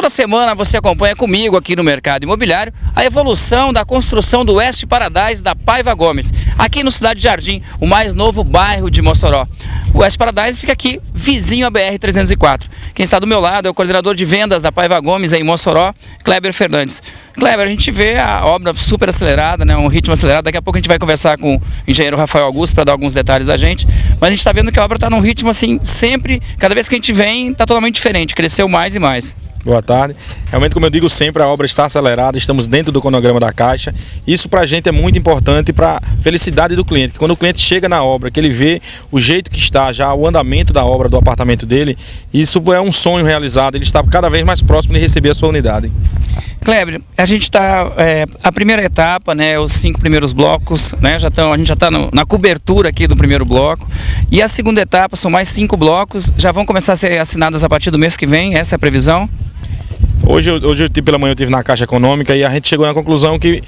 Toda semana você acompanha comigo aqui no Mercado Imobiliário a evolução da construção do West Paradise da Paiva Gomes, aqui no Cidade Jardim, o mais novo bairro de Mossoró. O West Paradise fica aqui, vizinho à BR-304. Quem está do meu lado é o coordenador de vendas da Paiva Gomes em Mossoró, Kleber Fernandes. Kleber, a gente vê a obra super acelerada, né, um ritmo acelerado. Daqui a pouco a gente vai conversar com o engenheiro Rafael Augusto para dar alguns detalhes da gente. Mas a gente está vendo que a obra está num ritmo assim, sempre, cada vez que a gente vem, está totalmente diferente, cresceu mais e mais. Boa tarde. Realmente, como eu digo sempre, a obra está acelerada, estamos dentro do cronograma da Caixa. Isso para a gente é muito importante para a felicidade do cliente, que quando o cliente chega na obra, que ele vê o jeito que está já, o andamento da obra, do apartamento dele, isso é um sonho realizado, ele está cada vez mais próximo de receber a sua unidade. Kleber, a gente está, a primeira etapa, né, os 5 primeiros blocos, né, a gente já está na cobertura aqui do primeiro bloco, e a segunda etapa são mais 5 blocos, já vão começar a ser assinadas a partir do mês que vem, essa é a previsão? Hoje pela manhã eu estive na Caixa Econômica e a gente chegou na conclusão que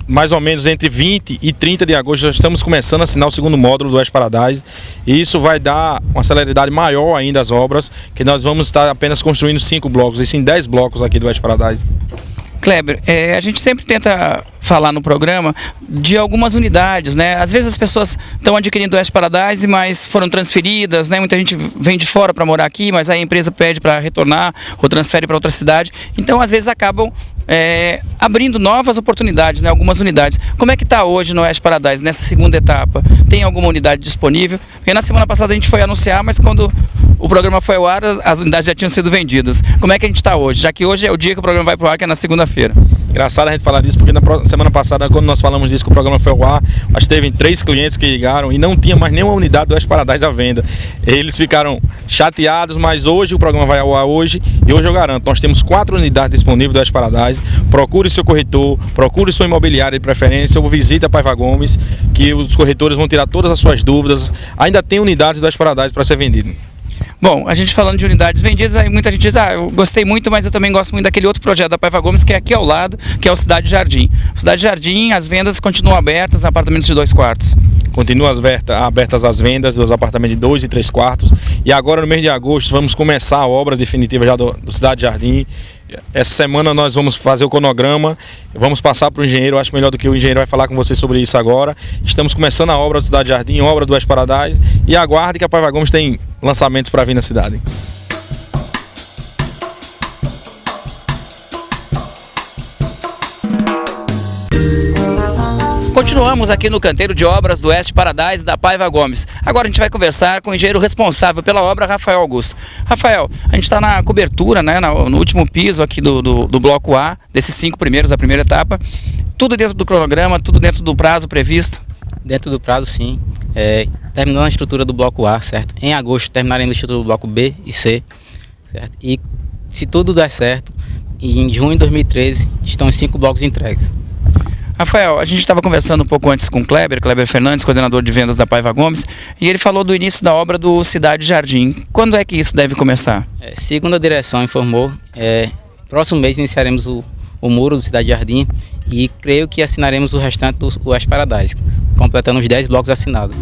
mais ou menos entre 20 e 30 de agosto já estamos começando a assinar o segundo módulo do West Paradise, e isso vai dar uma celeridade maior ainda às obras, que nós vamos estar apenas construindo 5 blocos, e sim 10 blocos aqui do West Paradise. Kleber, a gente sempre tenta falar no programa de algumas unidades, né? Às vezes as pessoas estão adquirindo o West Paradise, mas foram transferidas, né? Muita gente vem de fora para morar aqui, mas aí a empresa pede para retornar ou transfere para outra cidade. Então, às vezes acabam abrindo novas oportunidades, né? Algumas unidades. Como é que está hoje no West Paradise, nessa segunda etapa? Tem alguma unidade disponível? Porque na semana passada a gente foi anunciar, mas quando o programa foi ao ar, as unidades já tinham sido vendidas. Como é que a gente está hoje? Já que hoje é o dia que o programa vai para o ar, que é na segunda-feira. Engraçado a gente falar disso, porque na semana passada, quando nós falamos disso, que o programa foi ao ar, nós teve 3 clientes que ligaram e não tinha mais nenhuma unidade do West Paradise à venda. Eles ficaram chateados, mas hoje o programa vai ao ar hoje, e hoje eu garanto, nós temos 4 unidades disponíveis do West Paradise. Procure seu corretor, procure sua imobiliária de preferência, ou visite a Paiva Gomes, que os corretores vão tirar todas as suas dúvidas. Ainda tem unidades do West Paradise para ser vendido. Bom, a gente falando de unidades vendidas, aí muita gente diz, eu gostei muito, mas eu também gosto muito daquele outro projeto da Paiva Gomes, que é aqui ao lado, que é o Cidade Jardim. O Cidade Jardim, as vendas continuam abertas, apartamentos de 2 quartos. Continuam abertas as vendas dos apartamentos de 2 e 3 quartos. E agora no mês de agosto vamos começar a obra definitiva já do Cidade Jardim. Essa semana nós vamos fazer o cronograma, vamos passar para o engenheiro, acho melhor do que o engenheiro vai falar com vocês sobre isso agora. Estamos começando a obra do Cidade Jardim, obra do West Paradise, e aguarde que a Paiva Gomes tem lançamentos para vir na cidade. Continuamos aqui no canteiro de obras do West Paradise da Paiva Gomes. Agora a gente vai conversar com o engenheiro responsável pela obra, Rafael Augusto. Rafael, a gente está na cobertura, né, no último piso aqui do bloco A, desses 5 primeiros da primeira etapa. Tudo dentro do cronograma, tudo dentro do prazo previsto? Dentro do prazo, sim. Terminou a estrutura do bloco A, certo? Em agosto terminaremos a estrutura do bloco B e C, certo? E se tudo der certo, em junho de 2013 estão os 5 blocos entregues. Rafael, a gente estava conversando um pouco antes com o Kleber Fernandes, coordenador de vendas da Paiva Gomes, e ele falou do início da obra do Cidade Jardim. Quando é que isso deve começar? Segundo a direção informou, próximo mês iniciaremos o muro do Cidade Jardim, e creio que assinaremos o restante do West Paradise, completando os 10 blocos assinados.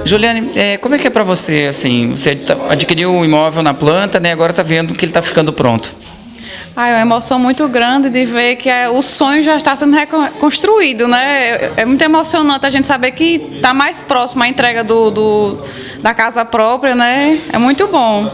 Juliane, como é que é para você, assim, você adquiriu um imóvel na planta, né, agora está vendo que ele está ficando pronto? É uma emoção muito grande de ver que o sonho já está sendo reconstruído, né? É muito emocionante a gente saber que está mais próximo a entrega da casa própria, né? É muito bom.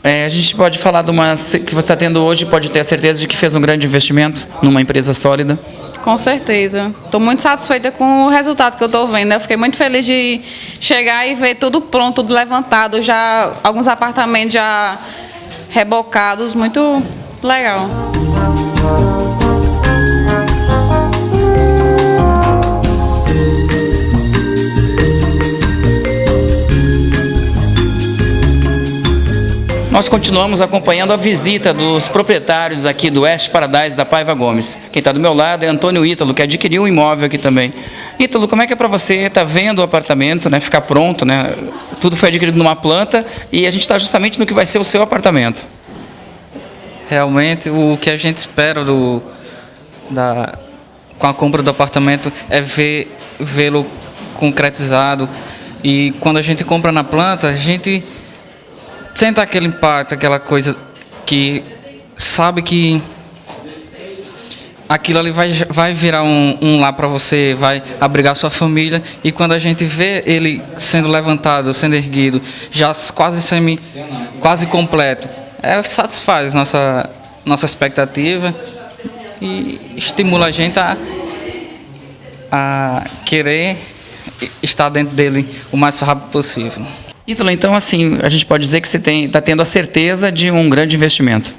A gente pode falar de uma que você está tendo hoje, pode ter a certeza de que fez um grande investimento numa empresa sólida? Com certeza. Estou muito satisfeita com o resultado que eu estou vendo. Eu fiquei muito feliz de chegar e ver tudo pronto, tudo levantado, já alguns apartamentos já rebocados, muito legal. Nós continuamos acompanhando a visita dos proprietários aqui do West Paradise da Paiva Gomes. Quem está do meu lado é Antônio Ítalo, que adquiriu um imóvel aqui também. Ítalo, como é que é para você estar vendo o apartamento, né, ficar pronto, né? Tudo foi adquirido numa planta e a gente está justamente no que vai ser o seu apartamento. Realmente, o que a gente espera com a compra do apartamento é vê-lo concretizado. E quando a gente compra na planta, a gente sente aquele impacto, aquela coisa que sabe que aquilo ali vai virar um lar para você, vai abrigar sua família. E quando a gente vê ele sendo levantado, sendo erguido, já quase completo, satisfaz nossa expectativa e estimula a gente a querer estar dentro dele o mais rápido possível. Ítalo, então assim, a gente pode dizer que você está tendo a certeza de um grande investimento.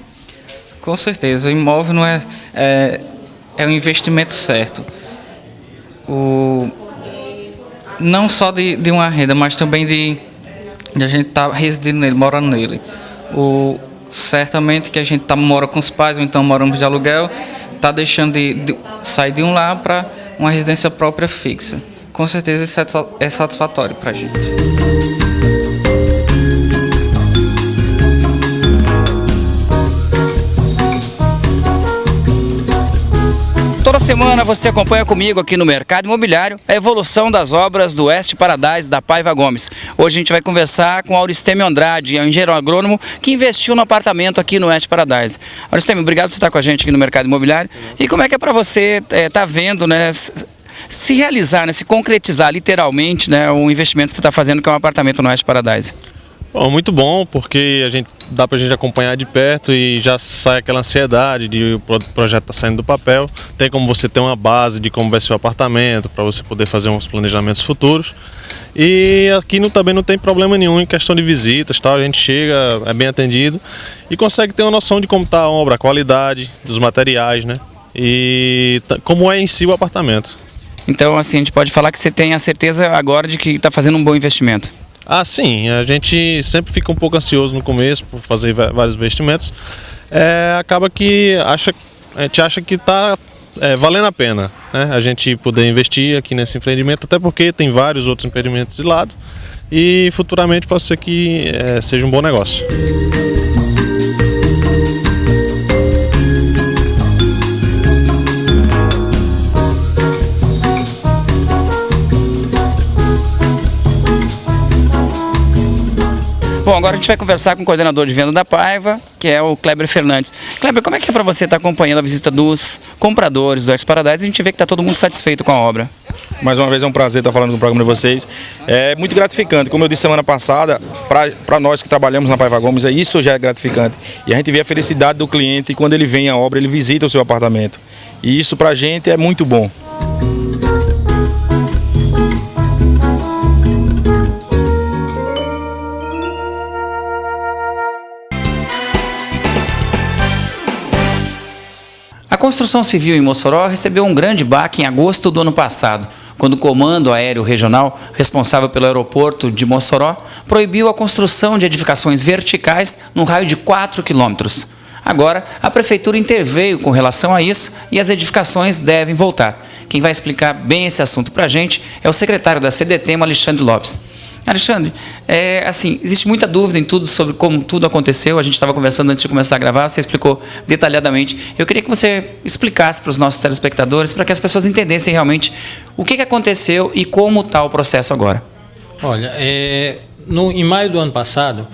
Com certeza, o imóvel não é um investimento certo. Não só de uma renda, mas também de a gente estar residindo nele, morando nele. Certamente que a gente mora com os pais, ou então moramos de aluguel, está deixando de sair de um lar para uma residência própria fixa. Com certeza isso é satisfatório para a gente. Toda semana você acompanha comigo aqui no Mercado Imobiliário a evolução das obras do West Paradise da Paiva Gomes. Hoje a gente vai conversar com Auristêmio Andrade, um engenheiro agrônomo que investiu no apartamento aqui no West Paradise. Auristêmio, obrigado por você estar com a gente aqui no Mercado Imobiliário. E como é que é para você estar vendo, né, se realizar, né, se concretizar literalmente, né, o investimento que você está fazendo, que é um apartamento no West Paradise? Bom, muito bom, porque dá pra gente acompanhar de perto e já sai aquela ansiedade de o projeto tá saindo do papel. Tem como você ter uma base de como vai ser o apartamento, para você poder fazer uns planejamentos futuros. E aqui também não tem problema nenhum em questão de visitas, tal. A gente chega, é bem atendido e consegue ter uma noção de como tá a obra, a qualidade dos materiais, né? E como é em si o apartamento. Então, assim, a gente pode falar que você tem a certeza agora de que está fazendo um bom investimento. Ah, sim, a gente sempre fica um pouco ansioso no começo por fazer vários investimentos. Acaba que a gente acha que está valendo a pena, né? A gente poder investir aqui nesse empreendimento, até porque tem vários outros empreendimentos de lado e futuramente pode ser que seja um bom negócio. Bom, agora a gente vai conversar com o coordenador de venda da Paiva, que é o Kleber Fernandes. Kleber, como é que é para você estar acompanhando a visita dos compradores do West Paradise? A gente vê que está todo mundo satisfeito com a obra. Mais uma vez é um prazer estar falando do programa de vocês. É muito gratificante, como eu disse semana passada, para nós que trabalhamos na Paiva Gomes, isso já é gratificante. E a gente vê a felicidade do cliente quando ele vem à obra, ele visita o seu apartamento. E isso para a gente é muito bom. A construção civil em Mossoró recebeu um grande baque em agosto do ano passado, quando o Comando Aéreo Regional, responsável pelo aeroporto de Mossoró, proibiu a construção de edificações verticais num raio de 4 quilômetros. Agora, a Prefeitura interveio com relação a isso e as edificações devem voltar. Quem vai explicar bem esse assunto para a gente é o secretário da CDTEM, Alexandre Lopes. Alexandre, existe muita dúvida em tudo sobre como tudo aconteceu. A gente estava conversando antes de começar a gravar, você explicou detalhadamente. Eu queria que você explicasse para os nossos telespectadores, para que as pessoas entendessem realmente o que aconteceu e como está o processo agora. Olha, em maio do ano passado,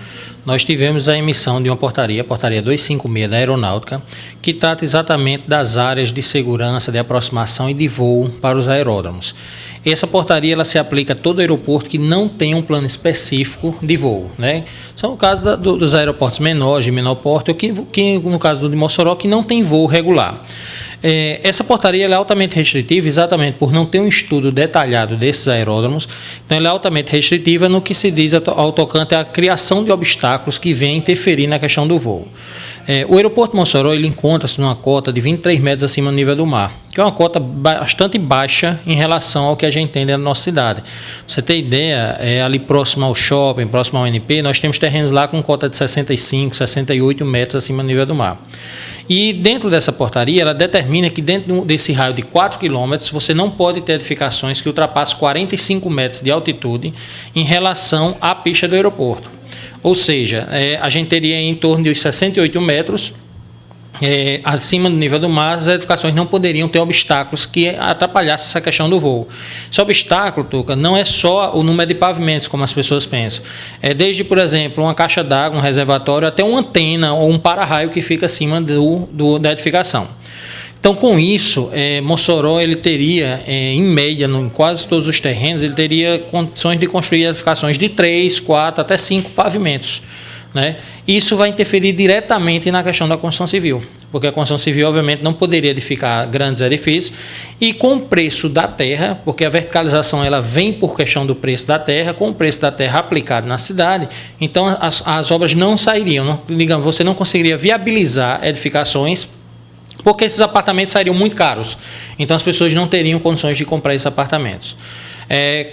nós tivemos a emissão de uma portaria, a portaria 256 da Aeronáutica, que trata exatamente das áreas de segurança, de aproximação e de voo para os aeródromos. Essa portaria ela se aplica a todo aeroporto que não tem um plano específico de voo, né? São o caso dos aeroportos menores, de menor porte, ou que no caso do de Mossoró, que não tem voo regular. Essa portaria ela é altamente restritiva exatamente por não ter um estudo detalhado desses aeródromos. Então ela é altamente restritiva no que se diz ao tocante à criação de obstáculos que vêm interferir na questão do voo. O aeroporto de Mossoró ele encontra-se numa cota de 23 metros acima do nível do mar, que é uma cota bastante baixa em relação ao que a gente tem na nossa cidade. Pra você ter ideia, ali próximo ao shopping, próximo ao UNP, nós temos terrenos lá com cota de 65, 68 metros acima do nível do mar. E dentro dessa portaria, ela determina que dentro desse raio de 4 km, você não pode ter edificações que ultrapassem 45 metros de altitude em relação à pista do aeroporto. Ou seja, a gente teria em torno de 68 metros acima do nível do mar, as edificações não poderiam ter obstáculos que atrapalhassem essa questão do voo. Esse obstáculo, Tuca, não é só o número de pavimentos, como as pessoas pensam. É desde, por exemplo, uma caixa d'água, um reservatório, até uma antena ou um para-raio que fica acima da edificação. Então, com isso, Mossoró ele teria, em média, em quase todos os terrenos, ele teria condições de construir edificações de 3, 4, até 5 pavimentos. Né? Isso vai interferir diretamente na questão da construção civil, porque a construção civil, obviamente, não poderia edificar grandes edifícios, e com o preço da terra, porque a verticalização ela vem por questão do preço da terra, com o preço da terra aplicado na cidade, então as obras não sairiam, digamos, você não conseguiria viabilizar edificações, porque esses apartamentos sairiam muito caros, então as pessoas não teriam condições de comprar esses apartamentos.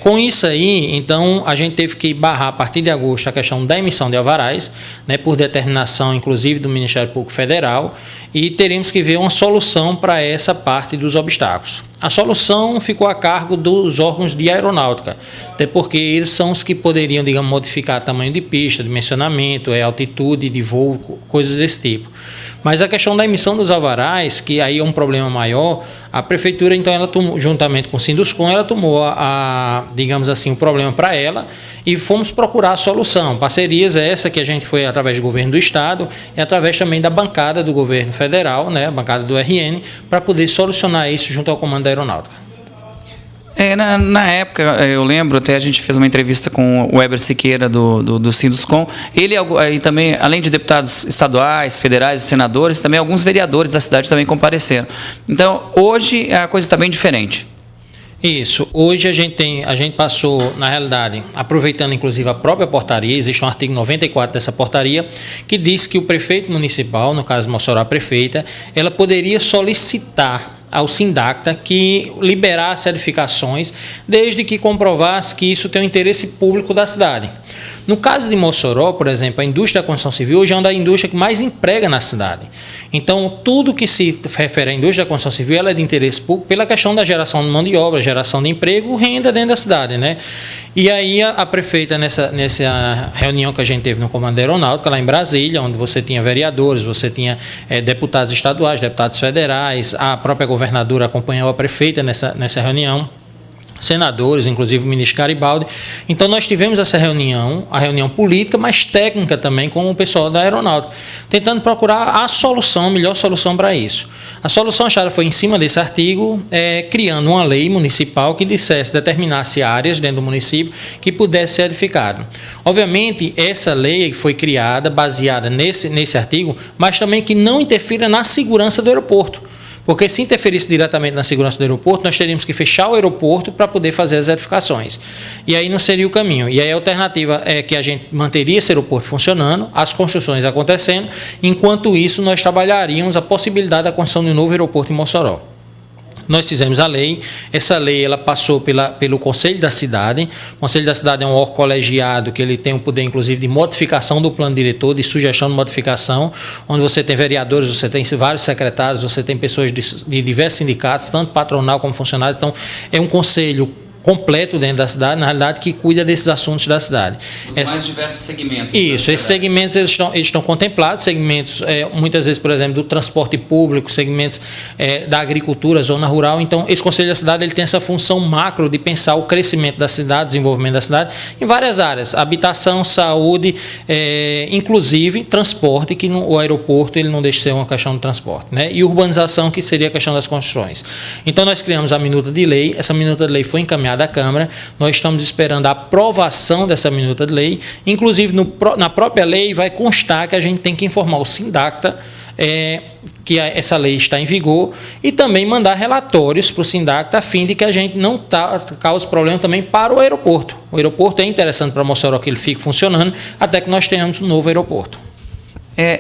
Com isso aí, então, a gente teve que barrar a partir de agosto a questão da emissão de alvarás, né, por determinação, inclusive, do Ministério Público Federal, e teremos que ver uma solução para essa parte dos obstáculos. A solução ficou a cargo dos órgãos de aeronáutica, até porque eles são os que poderiam, digamos, modificar tamanho de pista, dimensionamento, altitude de voo, coisas desse tipo. Mas a questão da emissão dos alvarás, que aí é um problema maior, a prefeitura, então, ela tomou, juntamente com o Sinduscom, ela tomou digamos assim, o problema para ela e fomos procurar a solução. Parcerias essa que a gente foi através do governo do estado e através também da bancada do governo federal, né, a bancada do RN, para poder solucionar isso junto ao comando da aeronáutica. Na época, eu lembro, até a gente fez uma entrevista com o Weber Siqueira do Sinduscom. Ele aí também, além de deputados estaduais, federais, senadores, também alguns vereadores da cidade também compareceram. Então, hoje a coisa está bem diferente. Isso. Hoje a gente passou, na realidade, aproveitando inclusive a própria portaria, existe um artigo 94 dessa portaria, que diz que o prefeito municipal, no caso Mossoró a prefeita, ela poderia solicitar ao Sindacta que liberasse edificações, desde que comprovasse que isso tem um interesse público da cidade. No caso de Mossoró, por exemplo, a indústria da construção civil hoje é uma da indústria que mais emprega na cidade. Então, tudo que se refere à indústria da construção civil ela é de interesse público pela questão da geração de mão de obra, geração de emprego, renda dentro da cidade, né? E aí a prefeita, nessa reunião que a gente teve no Comando Aeronáutico, lá em Brasília, onde você tinha vereadores, você tinha deputados estaduais, deputados federais, a própria governadora acompanhou a prefeita nessa reunião, senadores, inclusive o ministro Garibaldi. Então nós tivemos essa reunião, a reunião política, mas técnica também com o pessoal da aeronáutica, tentando procurar a solução, a melhor solução para isso. A solução achada foi em cima desse artigo, criando uma lei municipal que determinasse áreas dentro do município que pudesse ser edificado. Obviamente, essa lei foi criada baseada nesse artigo, mas também que não interfira na segurança do aeroporto. Porque se interferisse diretamente na segurança do aeroporto, nós teríamos que fechar o aeroporto para poder fazer as edificações. E aí não seria o caminho. E aí a alternativa é que a gente manteria esse aeroporto funcionando, as construções acontecendo, enquanto isso nós trabalharíamos a possibilidade da construção de um novo aeroporto em Mossoró. Nós fizemos a lei, essa lei ela passou pelo Conselho da Cidade. O Conselho da Cidade é um órgão colegiado que ele tem o poder, inclusive, de modificação do plano diretor, de sugestão de modificação, onde você tem vereadores, você tem vários secretários, você tem pessoas de diversos sindicatos, tanto patronal como funcionários. Então, é um conselho completo dentro da cidade, na realidade, que cuida desses assuntos da cidade. Os mais diversos segmentos. Isso, esses segmentos eles estão contemplados, segmentos, muitas vezes, por exemplo, do transporte público, segmentos da agricultura, zona rural. Então, esse Conselho da Cidade ele tem essa função macro de pensar o crescimento da cidade, desenvolvimento da cidade, em várias áreas, habitação, saúde, inclusive transporte, que o aeroporto ele não deixa de ser uma questão de transporte, né? E urbanização, que seria a questão das construções. Então, nós criamos a minuta de lei, essa minuta de lei foi encaminhada da Câmara, nós estamos esperando a aprovação dessa minuta de lei, inclusive na própria lei vai constar que a gente tem que informar o Sindacta que essa lei está em vigor e também mandar relatórios para o Sindacta a fim de que a gente não cause problema também para o aeroporto. O aeroporto é interessante para Mossoró que ele fique funcionando até que nós tenhamos um novo aeroporto.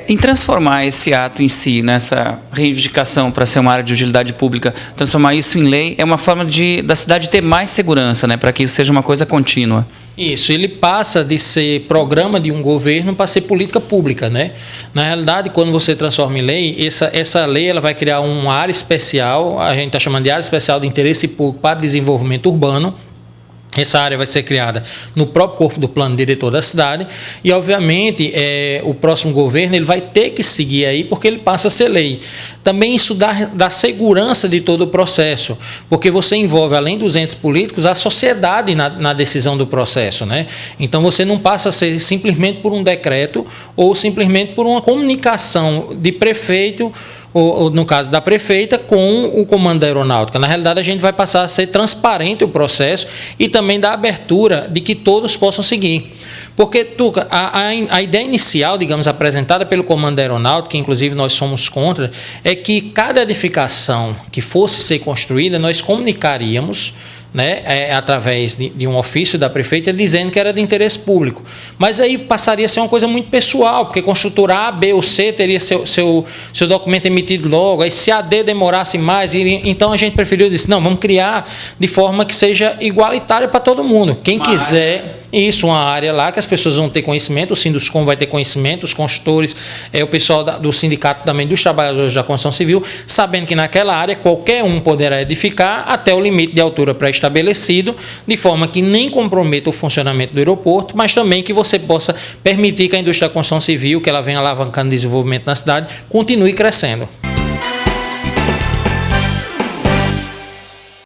Em transformar esse ato em si, nessa reivindicação para ser uma área de utilidade pública, transformar isso em lei, é uma forma da cidade ter mais segurança, né, para que isso seja uma coisa contínua. Isso, ele passa de ser programa de um governo para ser política pública, né? Na realidade, quando você transforma em lei, essa lei ela vai criar uma área especial, a gente está chamando de área especial de interesse público para desenvolvimento urbano, Essa área vai ser criada no próprio corpo do plano diretor da cidade e, obviamente, o próximo governo ele vai ter que seguir aí porque ele passa a ser lei. Também isso dá segurança de todo o processo, porque você envolve, além dos entes políticos, a sociedade na decisão do processo, né? Então, você não passa a ser simplesmente por um decreto ou simplesmente por uma comunicação de prefeito ou no caso da prefeita, com o comando da aeronáutica. Na realidade, a gente vai passar a ser transparente o processo e também dar abertura de que todos possam seguir. Porque, Tuca, a ideia inicial, digamos, apresentada pelo comando da aeronáutica, que inclusive nós somos contra, é que cada edificação que fosse ser construída, nós comunicaríamos, né, através de um ofício da prefeita dizendo que era de interesse público. Mas aí passaria a ser uma coisa muito pessoal, porque construtora A, B ou C teria seu documento emitido logo, aí se a D demorasse mais, então a gente preferiu dizer, não, vamos criar de forma que seja igualitária para todo mundo. Quem quiser, isso, uma área lá que as pessoas vão ter conhecimento, o Sinduscom vai ter conhecimento, os consultores, o pessoal do sindicato também dos trabalhadores da construção civil, sabendo que naquela área qualquer um poderá edificar até o limite de altura pré-estabelecido, de forma que nem comprometa o funcionamento do aeroporto, mas também que você possa permitir que a indústria da construção civil, que ela venha alavancando desenvolvimento na cidade, continue crescendo.